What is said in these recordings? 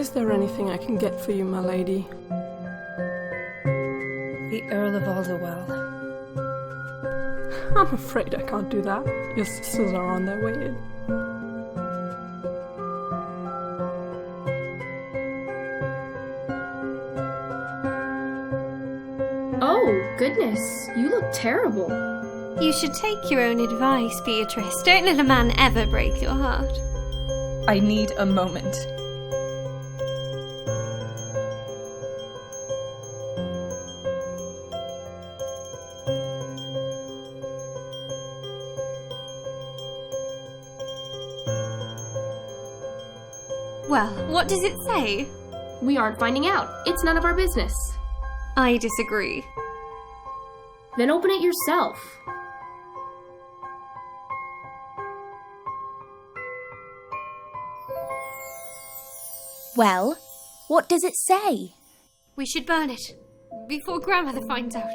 Is there anything I can get for you, my lady? The Earl of Alderwell. I'm afraid I can't do that. Your sisters are on their way in. Oh, goodness, you look terrible. You should take your own advice, Beatrice. Don't let a man ever break your heart. I need a moment. Well, what does it say? We aren't finding out. It's none of our business. I disagree. Then open it yourself. Well, what does it say? We should burn it before grandmother finds out.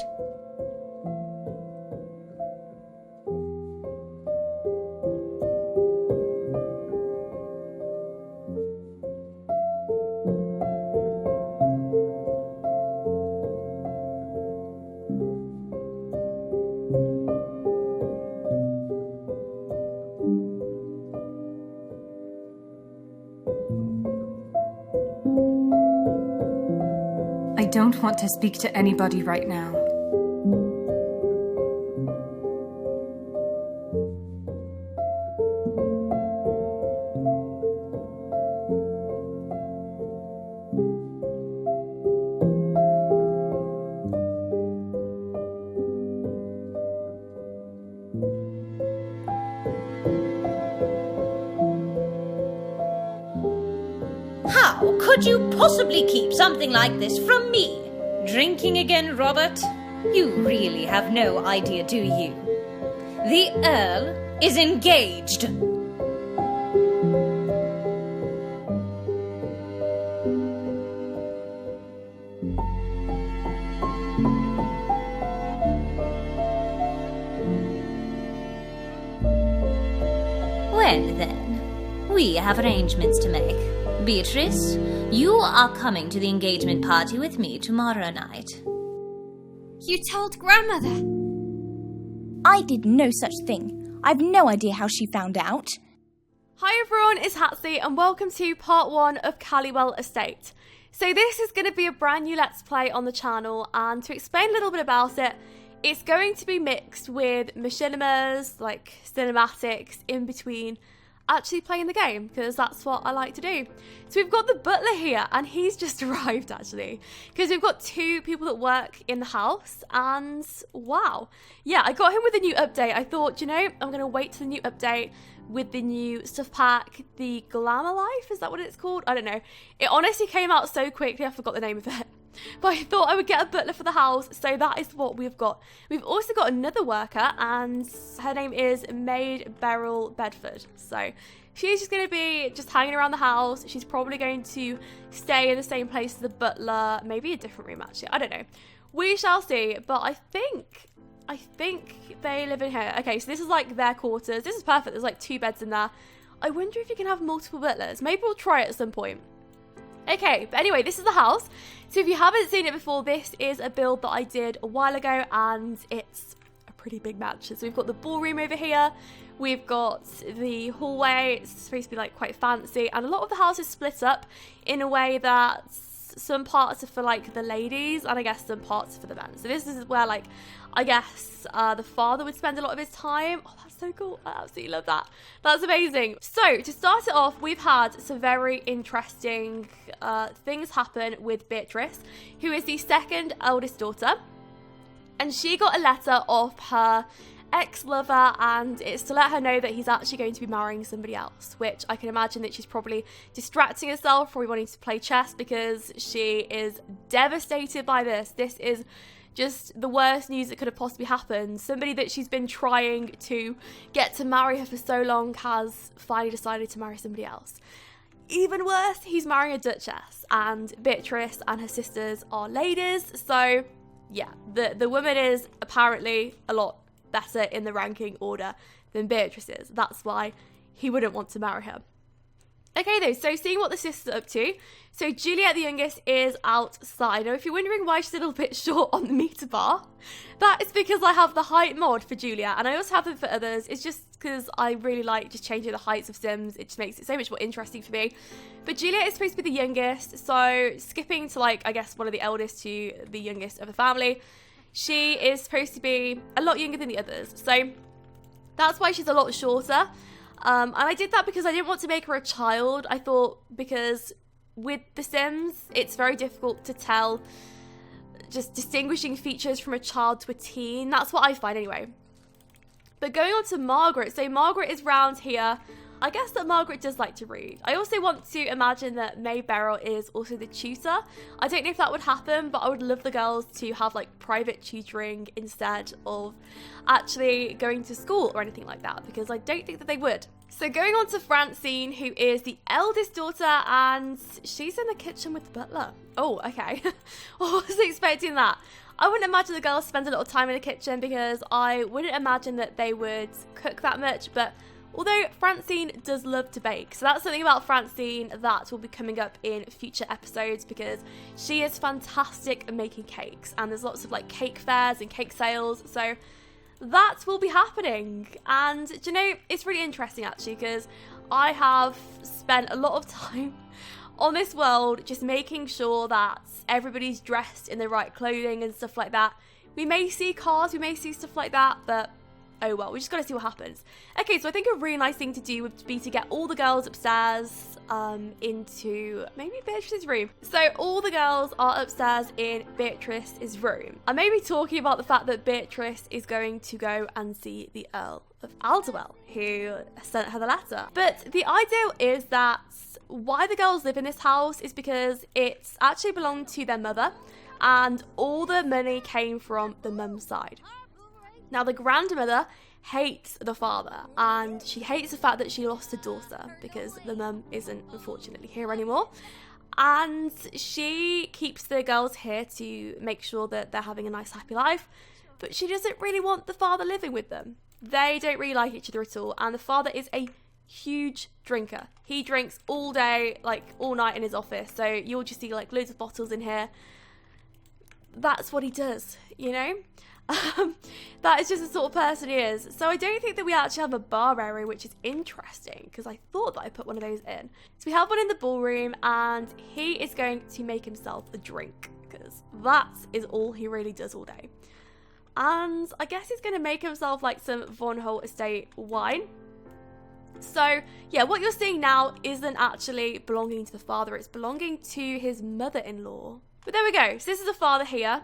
I don't want to speak to anybody right now. How could you possibly keep something like this from me? Drinking again, Robert? You really have no idea, do you? The Earl is engaged. Well then, we have arrangements to make. Beatrice, you are coming to the engagement party with me tomorrow night. You told grandmother. I did no such thing. I've no idea how she found out. Hi everyone, it's Hatsy and welcome to part 1 of Calliwell Estate. So this is going to be a brand new Let's Play on the channel, and to explain a little bit about it, it's going to be mixed with machinimas, like cinematics, in between actually playing the game, because that's what I like to do. So we've got the butler here, and he's just arrived actually, because we've got 2 people that work in the house, and wow. Yeah, I got him with a new update. I thought, you know, I'm going to wait till the new update with the new stuff pack, the Glamour Life, is that what it's called? I don't know. It honestly came out so quickly, I forgot the name of it. But I thought I would get a butler for the house, so that is what we've got. We've also got another worker, and her name is Maid Beryl Bedford. So she's just going to be just hanging around the house. She's probably going to stay in the same place as the butler, maybe a different room actually. I don't know. We shall see, but I think they live in here. Okay, so this is like their quarters. This is perfect. There's like 2 beds in there. I wonder if you can have multiple butlers. Maybe we'll try it at some point. Okay, but anyway, this is the house. So if you haven't seen it before, this is a build that I did a while ago, and it's a pretty big mansion. So we've got the ballroom over here. We've got the hallway. It's supposed to be like quite fancy, and a lot of the house is split up in a way that some parts are for like the ladies, and I guess some parts are for the men. So this is where, like, I guess the father would spend a lot of his time. Oh, that's so cool. I absolutely love that. That's amazing. So to start it off, we've had some very interesting things happen with Beatrice, who is the 2nd eldest daughter, and she got a letter off her ex-lover, and it's to let her know that he's actually going to be marrying somebody else, which I can imagine that she's probably distracting herself, probably wanting to play chess, because she is devastated by this. This is just the worst news that could have possibly happened. Somebody that she's been trying to get to marry her for so long has finally decided to marry somebody else. Even worse, he's marrying a duchess, and Beatrice and her sisters are ladies, so yeah, the woman is apparently a lot better in the ranking order than Beatrice is. That's why he wouldn't want to marry her. Okay though, so seeing what the sisters are up to. So Juliet, the youngest, is outside. Now if you're wondering why she's a little bit short on the meter bar, that is because I have the height mod for Juliet, and I also have them for others. It's just because I really like just changing the heights of Sims. It just makes it so much more interesting for me. But Juliet is supposed to be the youngest, so skipping to like, I guess, one of the eldest to the youngest of the family, she is supposed to be a lot younger than the others. So that's why she's a lot shorter. And I did that because I didn't want to make her a child. I thought because with The Sims, it's very difficult to tell just distinguishing features from a child to a teen. That's what I find anyway. But going on to Margaret. So Margaret is round here. I guess that Margaret does like to read. I also want to imagine that May Beryl is also the tutor. I don't know if that would happen, but I would love the girls to have like private tutoring instead of actually going to school or anything like that, because I don't think that they would. So going on to Francine, who is the eldest daughter, and she's in the kitchen with the butler. Oh, okay. I wasn't expecting that. I wouldn't imagine the girls spend a lot of time in the kitchen because I wouldn't imagine that they would cook that much, but although Francine does love to bake, so that's something about Francine that will be coming up in future episodes, because she is fantastic at making cakes, and there's lots of like cake fairs and cake sales, so that will be happening. And do you know, it's really interesting actually, because I have spent a lot of time on this world just making sure that everybody's dressed in the right clothing and stuff like that. We may see cars, we may see stuff like that, but oh well, we just gotta see what happens. Okay, so I think a really nice thing to do would be to get all the girls upstairs into maybe Beatrice's room. So all the girls are upstairs in Beatrice's room. I may be talking about the fact that Beatrice is going to go and see the Earl of AUDITION, who sent her the letter. But the ideal is that why the girls live in this house is because it's actually belonged to their mother, and all the money came from the mum's side. Now, the grandmother hates the father, and she hates the fact that she lost her daughter because the mum isn't unfortunately here anymore. And she keeps the girls here to make sure that they're having a nice, happy life, but she doesn't really want the father living with them. They don't really like each other at all, and the father is a huge drinker. He drinks all day, like all night in his office, so you'll just see like loads of bottles in here. That's what he does, you know? That is just the sort of person he is. So I don't think that we actually have a bar area, which is interesting because I thought that I put one of those in. So we have one in the ballroom, and he is going to make himself a drink because that is all he really does all day. And I guess he's going to make himself like some Von Holt Estate wine. So yeah, what you're seeing now isn't actually belonging to the father, it's belonging to his mother-in-law. But there we go. So this is the father here.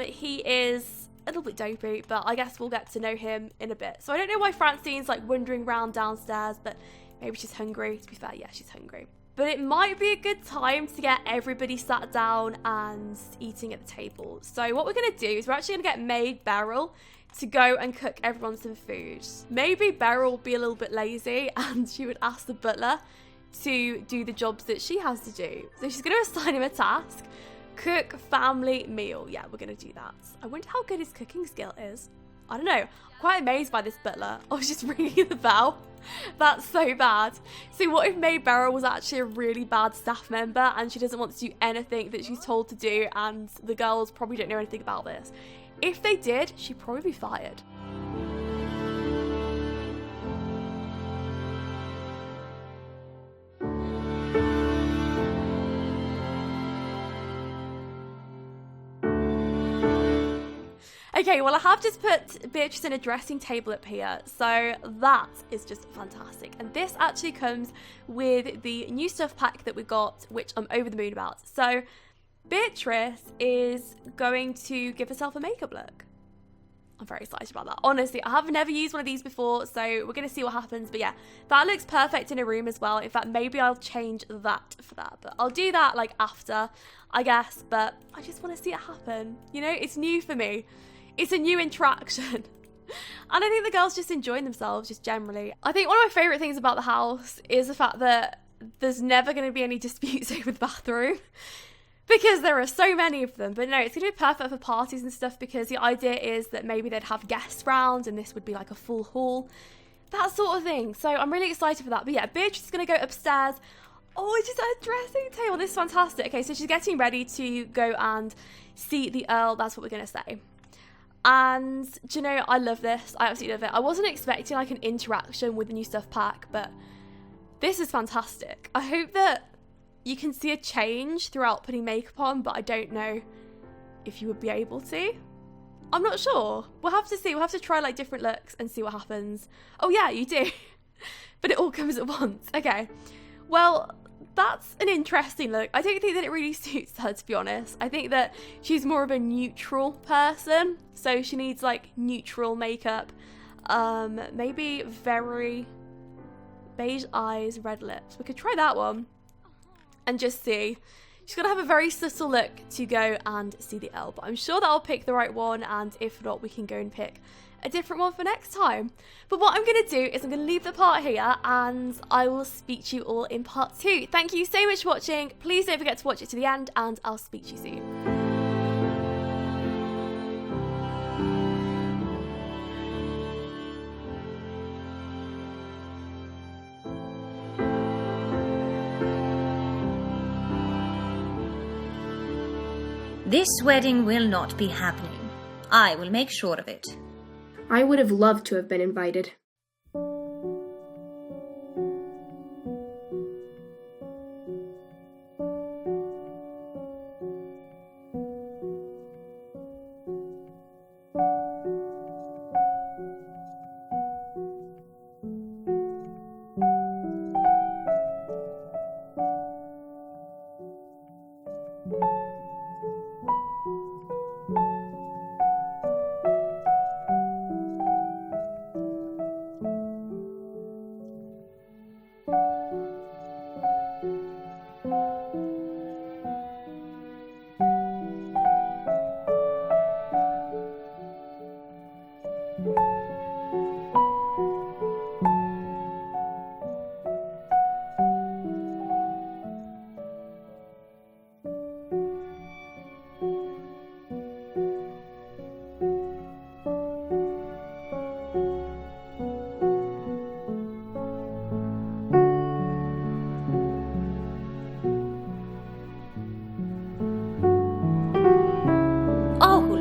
He is a little bit dopey, but I guess we'll get to know him in a bit. So I don't know why Francine's like wandering around downstairs, but maybe she's hungry. To be fair, yeah, she's hungry. But it might be a good time to get everybody sat down and eating at the table. So what we're going to do is we're actually going to get Maid Beryl to go and cook everyone some food. Maybe Beryl will be a little bit lazy and she would ask the butler to do the jobs that she has to do. So she's going to assign him a task. Cook family meal. Yeah, we're going to do that. I wonder how good his cooking skill is. I don't know. I'm quite amazed by this butler. I was just ringing the bell. That's so bad. So what if Maid Beryl was actually a really bad staff member and she doesn't want to do anything that she's told to do, and the girls probably don't know anything about this? If they did, she'd probably be fired. Okay, well I have just put Beatrice in a dressing table up here, so that is just fantastic. And this actually comes with the new stuff pack that we got, which I'm over the moon about. So Beatrice is going to give herself a makeup look. I'm very excited about that. Honestly, I have never used one of these before, so we're going to see what happens. But yeah, that looks perfect in a room as well. In fact, maybe I'll change that for that. But I'll do that like after, I guess. But I just want to see it happen. You know, it's new for me. It's a new interaction. And I think the girls just enjoying themselves, just generally. I think one of my favourite things about the house is the fact that there's never going to be any disputes over the bathroom. Because there are so many of them. But no, it's going to be perfect for parties and stuff, because the idea is that maybe they'd have guests round and this would be like a full hall. that sort of thing. So I'm really excited for that. But yeah, Beatrice is going to go upstairs. Oh, it's just a dressing table. This is fantastic. Okay, so she's getting ready to go and see the Earl. That's what we're going to say. And do you know, I love this. I absolutely love it. I wasn't expecting like an interaction with the new stuff pack, but this is fantastic. I hope that you can see a change throughout putting makeup on, but I don't know if you would be able to. I'm not sure. We'll have to see. We'll have to try like different looks and see what happens. Oh yeah, you do. But it all comes at once. Okay. Well, that's an interesting look. I don't think that it really suits her, to be honest. I think that she's more of a neutral person, so she needs like neutral makeup. Maybe very beige eyes, red lips. We could try that one and just see. She's gonna have a very subtle look to go and see the Earl, but I'm sure that I'll pick the right one, and if not, we can go and pick a different one for next time. But what I'm going to do is I'm going to leave the part here, and I will speak to you all in part 2. Thank you so much for watching. Please don't forget to watch it to the end, and I'll speak to you soon. This wedding will not be happening. I will make sure of it. I would have loved to have been invited.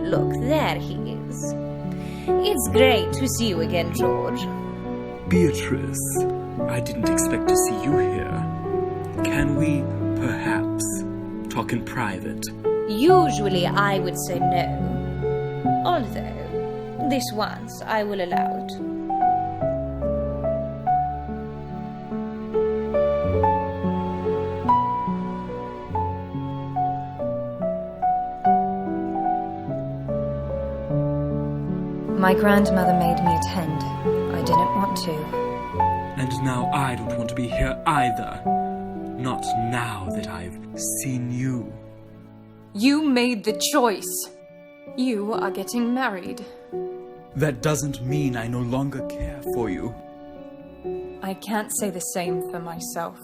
Look, there he is. It's great to see you again, George. Beatrice, I didn't expect to see you here. Can we, perhaps, talk in private? Usually I would say no. Although, this once I will allow it. My grandmother made me attend. I didn't want to. And now I don't want to be here either. Not now that I've seen you. You made the choice. You are getting married. That doesn't mean I no longer care for you. I can't say the same for myself.